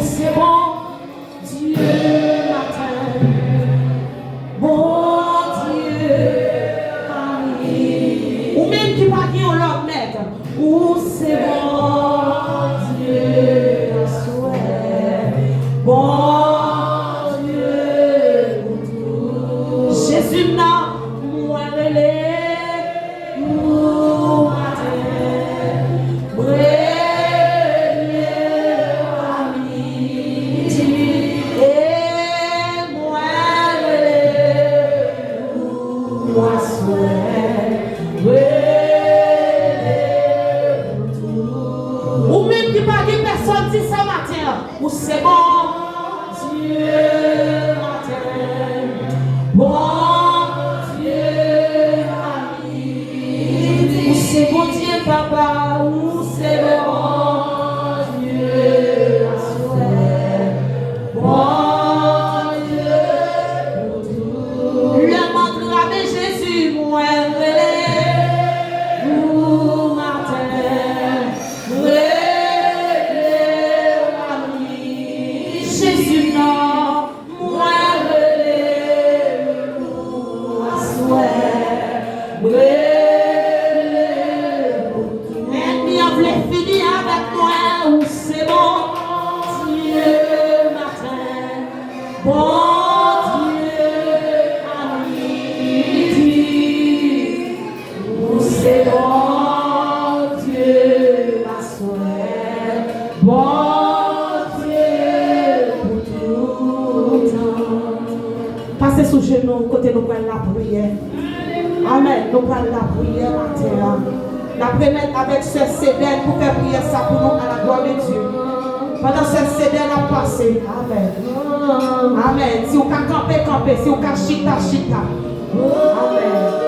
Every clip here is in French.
c'est bon, Dieu matin. Bon Dieu, ami. Ou même qui pas dit on l'autre net. Ou c'est bon, Dieu, souhait. Bon Dieu, Jésus n'a moi relais. Ou c'est bon, Dieu matin, bon Dieu ami. Ou c'est bon Dieu papa, ou c'est bon Dieu souhait, bon Dieu pour tout. Le mantra de Jésus, moi, vous matin. Jésus non, moi mais on voulait finir avec moi où c'est bon Dieu matin, bon Dieu ami, où c'est bon Dieu ma soeur, bon passez sous genoux, côté nous prenons la prière. Amen. Nous prenons la prière matin. La première avec ce CD pour faire prier ça pour nous à la gloire de Dieu. Pendant ce CD a passé. Amen. Amen. Si vous pouvez camper, camper. Si vous pouvez chita, chita. Amen.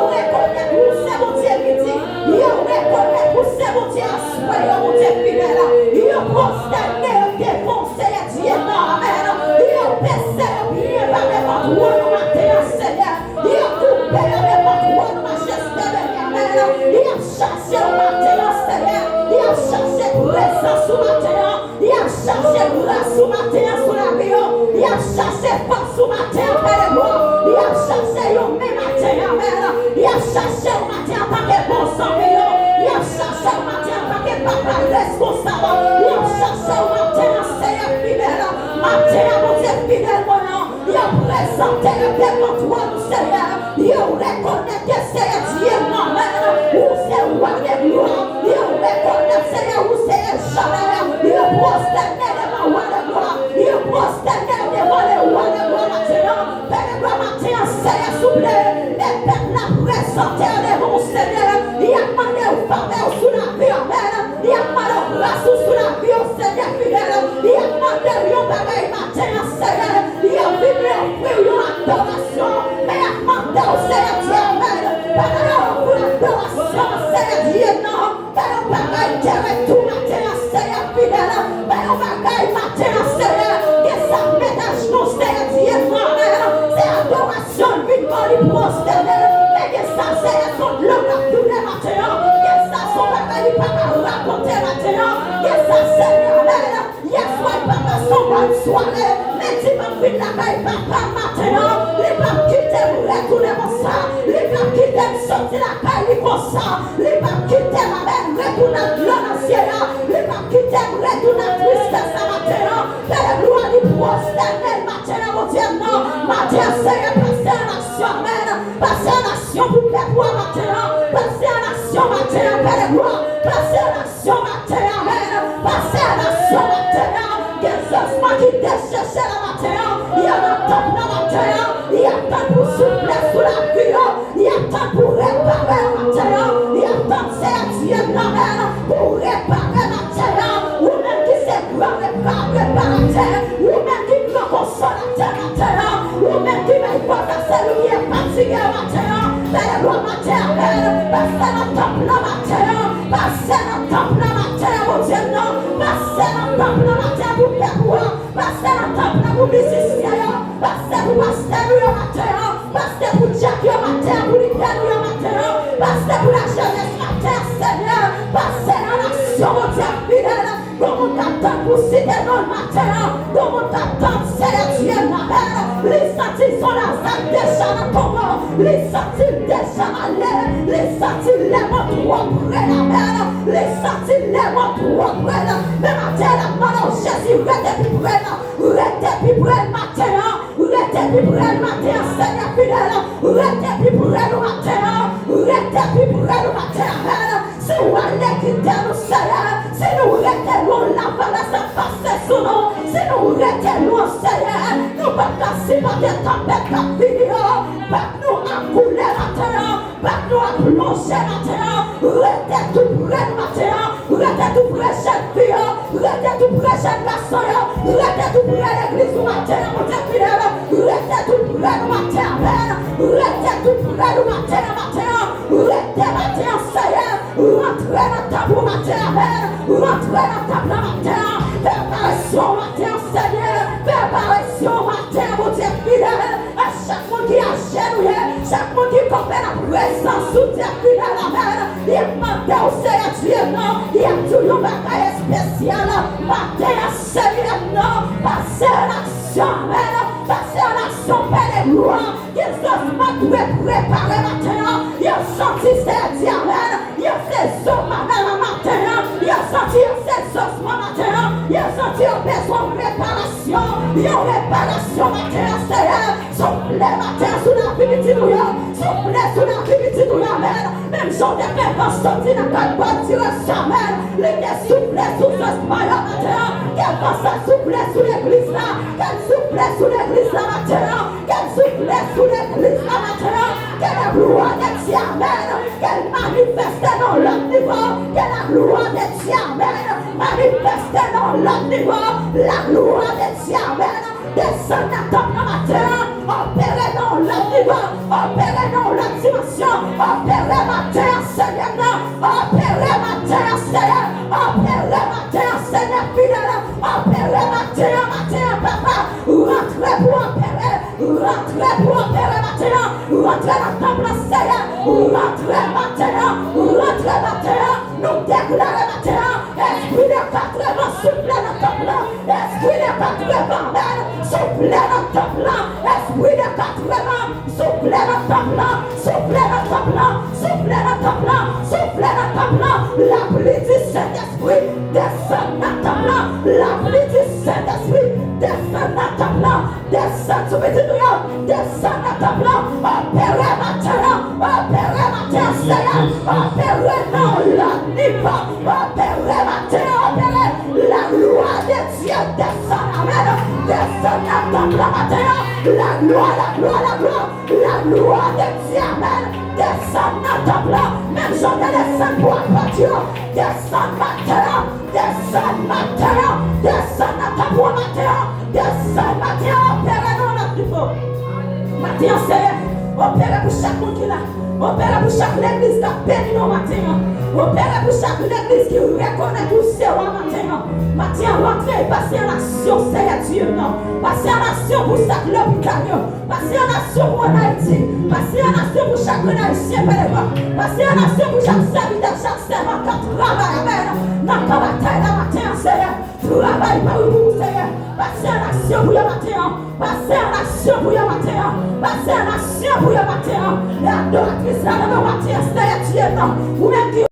Il présence sous ma terre. Il a cherché grâce sous ma terre, sous la vie. Il a cherché force sous ma terre, Père et moi. Il a cherché yo même ma terre, Amen. Il a cherché ma terre en tant que bon sang. Il a cherché ma terre en tant que papa responsable. Il a cherché ma terre, Seigneur fidèle. Ma terre, mon Dieu fidèle, mon nom. Il a présenté devant toi, Seigneur. Il a reconnaît que Seigneur Dieu, mon Père. Où c'est roi de gloire. Il a reconnaît, Seigneur, où c'est jamais. Il a prosterné devant roi de gloire. Il a prosterné devant le roi de gloire maintenant. Père de gloire maintenant, Seigneur, souple. Les peuples a présenté devant Seigneur. Il a demandé au faveur sous la vie, Amen. Il a demandé au grâce sous la vie, au Seigneur fidèle. Il a demandé au bagaille matin, Seigneur. Il a vibré offrir une adoration. Mais il a demandé au Seigneur Dieu, Amen. Par pour l'adoration, Seigneur Dieu, non. Par le bagaille terre tout matin, Seigneur fidèle. Par le bagaille matin, Seigneur. Que ça mette à genoux, Seigneur Dieu, Amen. C'est adoration, victoire, il prosterner. Mais que ça, Seigneur, son l'homme à tous les matins. Que ça, son bagaille, il pas raconter maintenant. Que ça, Seigneur, Amen. Yes, ouais, papa, son bonne soirée. Mais tu m'as fait la caille, papa, maintenant. Les papes qui t'aiment retourner comme ça. Les papes qui t'aiment sortir la caille comme ça. Les papes qui t'aiment, Amen, retourner à l'ancien. Les papes qui t'aiment retourner à tristesse à matin. Fais la gloire du prosterner, matin, mon Dieu, non. Matin, Seigneur, passer en action, Amen. Passer en action pour faire quoi matin. Passer en action, matin, Père de gloire. Passer en action, matin, Amen. Passer en action, matin. Que ce soit qui te cherche la matin. Il y a un temps pour la matin. Il y a un temps pour souffler sous la vie. Il y a un temps pour réparer la matin. Il y a un temps, c'est Dieu, Amen, pour réparer la terre. Ou même qui s'est grand réparateur. Ou même qui grand consolateur la terre. Ou même qui met pas à celui qui est fatigué la terre. Fais le matin, Amen. Passez le temple la matin. Passez le temple la matin, mon Dieu, non. Passez le temple la matin pour faire quoi. Passez le temple pour musicien. Passez pour pasteur le matin. Passez pour Jack le matin, pour les pianos le matin. Passez pour la jeunesse matin, Seigneur. Passez dans l'action, mon Dieu fidèle. Comme on t'attend pour citer dans le matin. Comme on t'attend, Seigneur Dieu, ma mère. Les sentis sont la salle déjà dans ton mort. Les sentis déjà malais. Les sentis les mots trop près la mère. Les sentis les mots trop près la. Mais matin, la main Jésus, restez plus près là. Restez plus près le matin. Restez plus près le matin, Seigneur fidèle. Restez plus près le matin. Restez plus près le matin, Amen. Si vous allez quitter nous, Seigneur. Si nous restons la valeur ça passe sous nous. Si nous restons, Seigneur. Nous ne pouvons pas passer par des tempêtes à finir. Pas nous à couler la terre. Pas nous à plonger la terre. Restez tout près le matin. Restez tout près chaque fille. Restez tout près chaque garçon. Restez tout près l'église du matin, mon Dieu fidèle. Restez tout près le matin, Amen. Restez tout près le matin, restez matin, Seigneur. Rentrez dans ta boue matin, Amen. Rentrez dans ta boue matin. Préparation matin, Seigneur. Préparation matin, mon Dieu fidèle. À chaque monde qui a genouillé, chaque monde qui comprend la présence sous Dieu fidèle, Amen. Il demande au Seigneur Dieu, non. Il y a toujours un bagaille spécial. Matin, Seigneur, non. Passez à l'action, Amen. Passez à l'action, Père de gloire. Qu'il soit pas tout préparé matin. Il a senti ses diamètres. Il a ses hommes matin. Il a senti ses ossements matin. Il a senti un besoin de réparation. Il y a une réparation matin, Seigneur. Soufflez matin sous la vie de nous. Soufflez sous la vie de nous, Amen. Même si on est pas sorti dans notre bonne direction, Amen. Les soufflez sous ce matin. Qu'elle fasse souffler sous l'église là. Qu'elle souffle sous l'église là matin. Qu'elle souffle sous l'église là matin. Que la gloire de Dieu, Amen. Qu'elle manifeste dans l'autre niveau. Que la gloire de Dieu, Amen. Manifeste dans l'autre niveau. La gloire de Dieu, Amen. Descend à ton matin. Opérez dans l'autre niveau. Opérez dans l'autre dimension. Opérez matin, Seigneur. Opérez matin, Seigneur. Opérez matin, Seigneur fidèle. Opérez matin, papa. Rentrez pour opérer. Rentrez pour opérer matin. Rentrez dans ton place, Seigneur. Rentrez matin. Rentrez matin. Nous déclarons matin. Esprit de Saint-Esprit, descend dans ta plan, la pluie du Saint-Esprit, descend dans ta plan, descend sur mes étudiants, descend dans ta plan, opérez matin, Seigneur, opérez non, la nipa, opérez matin, opérez, la loi de Dieu, descend, amen, descend dans ta plan matin, la loi de Dieu, amen, descend dans ta plan, même j'en ai descend pour abattre, descend matin, descend dans ta plan matin, descend matin, opérez non, la nipa, matin, Seigneur, opérez pour chaque monde qui est là. Opère pour chaque église qui a béni nos matins. Opère pour chaque église qui reconnaît tout ce matin. Matin, rentrez, passez en action, Seigneur Dieu. Passez en action pour chaque l'hôpital. Passez en action pour Haïti. Passez en action pour chaque Haïtien. Passez en action pour chaque serviteur, chaque servant qui travaille. Dans ta bataille, la matin, Seigneur. Travaille par vous, Seigneur. Passez en action pour le matin. Passez en action pour le matin. Passez en action pour le matin. Et adoratrice, la matin, Seigneur Dieu. Ou même qui